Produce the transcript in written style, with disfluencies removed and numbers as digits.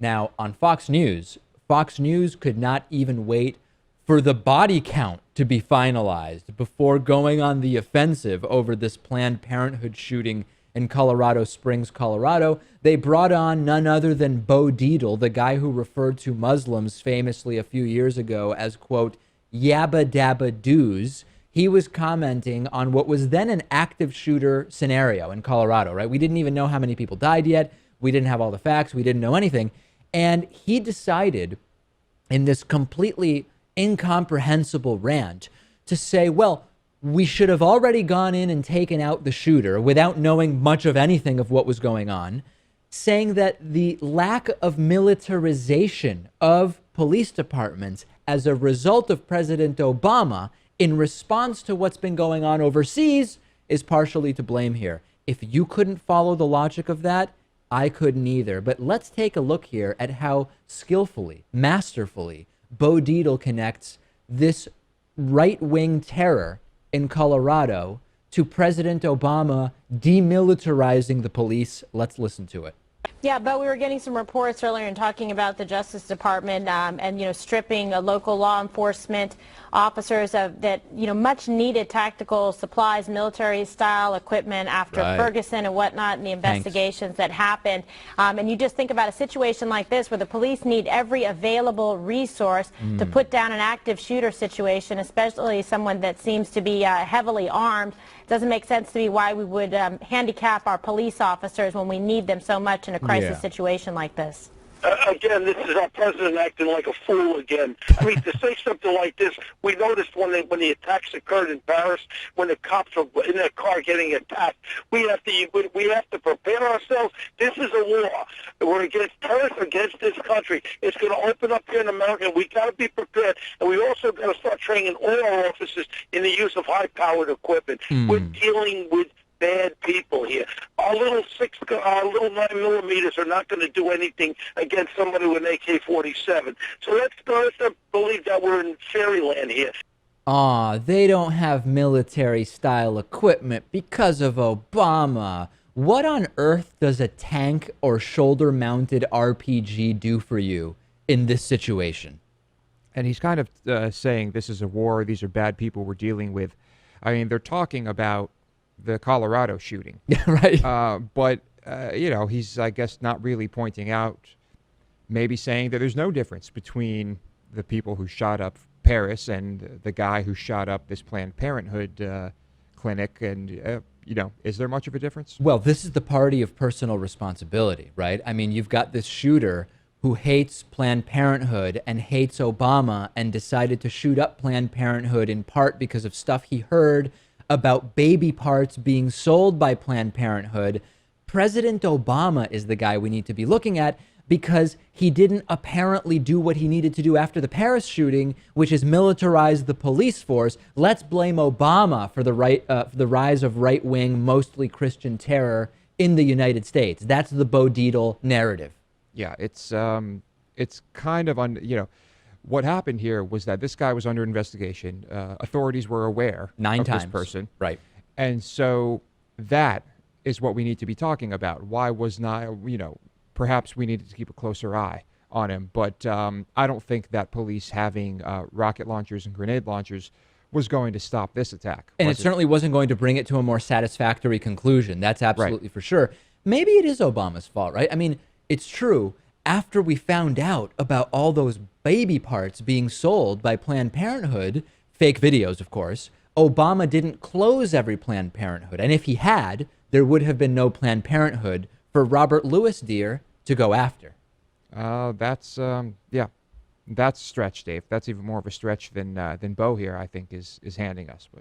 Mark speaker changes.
Speaker 1: Now, on Fox News could not even wait for the body count to be finalized before going on the offensive over this Planned Parenthood shooting in Colorado Springs, Colorado. They brought on none other than Bo Dietl, the guy who referred to Muslims famously a few years ago as, quote, yabba dabba doos. He was commenting on what was then an active shooter scenario in Colorado, right? We didn't even know how many people died yet. We didn't have all the facts. We didn't know anything. And he decided in this completely incomprehensible rant to say, well, we should have already gone in and taken out the shooter without knowing much of anything of what was going on, saying that the lack of militarization of police departments as a result of President Obama in response to what's been going on overseas is partially to blame here. If you couldn't follow the logic of that, I couldn't either. But let's take a look here at how skillfully, masterfully, Bo Dietl connects this right-wing terror in Colorado to President Obama demilitarizing the police. Let's listen to it.
Speaker 2: Yeah, but we were getting some reports earlier and talking about the Justice Department and, stripping local law enforcement officers of that, much needed tactical supplies, military style equipment after Ferguson and whatnot and the investigations that happened. And you just think about a situation like this where the police need every available resource to put down an active shooter situation, especially someone that seems to be heavily armed. It doesn't make sense to me why we would handicap our police officers when we need them so much in a crisis situation like this.
Speaker 3: Again, this is our president acting like a fool again. I mean, to say something like this, we noticed when the attacks occurred in Paris, when the cops were in their car getting attacked, we have to prepare ourselves. This is a war. We're against terrorists, against this country. It's going to open up here in America, and we got to be prepared. And we also got to start training all our officers in the use of high-powered equipment. We're dealing with bad people here. Our little 9mm are not going to do anything against somebody with an AK-47. So let's not believe that we're in fairyland here.
Speaker 1: They don't have military-style equipment because of Obama. What on earth does a tank or shoulder-mounted RPG do for you in this situation?
Speaker 4: And he's kind of saying this is a war. These are bad people we're dealing with. I mean, they're talking about the Colorado shooting.
Speaker 1: Right.
Speaker 4: But he's, I guess, not really pointing out, maybe saying that there's no difference between the people who shot up Paris and the guy who shot up this Planned Parenthood clinic. And, is there much of a difference?
Speaker 1: Well, this is the party of personal responsibility, right? I mean, you've got this shooter who hates Planned Parenthood and hates Obama and decided to shoot up Planned Parenthood in part because of stuff he heard about baby parts being sold by Planned Parenthood. President Obama is the guy we need to be looking at because he didn't apparently do what he needed to do after the Paris shooting, which is militarize the police force. Let's blame Obama for the rise of right-wing, mostly Christian terror in the United States. That's the Bo Dietl narrative.
Speaker 4: Yeah, it's kind of what happened here was that this guy was under investigation. Authorities were aware of this person.
Speaker 1: Right.
Speaker 4: And so that is what we need to be talking about. Why was not, perhaps we needed to keep a closer eye on him. But I don't think that police having rocket launchers and grenade launchers was going to stop this attack.
Speaker 1: And it certainly wasn't going to bring it to a more satisfactory conclusion. That's absolutely for sure. Maybe it is Obama's fault, right? I mean, it's true. After we found out about all those baby parts being sold by Planned Parenthood, fake videos, of course, Obama didn't close every Planned Parenthood. And if he had, there would have been no Planned Parenthood for Robert Lewis Deere to go after.
Speaker 4: That's stretch, Dave. That's even more of a stretch than Bo here, I think, is handing us. But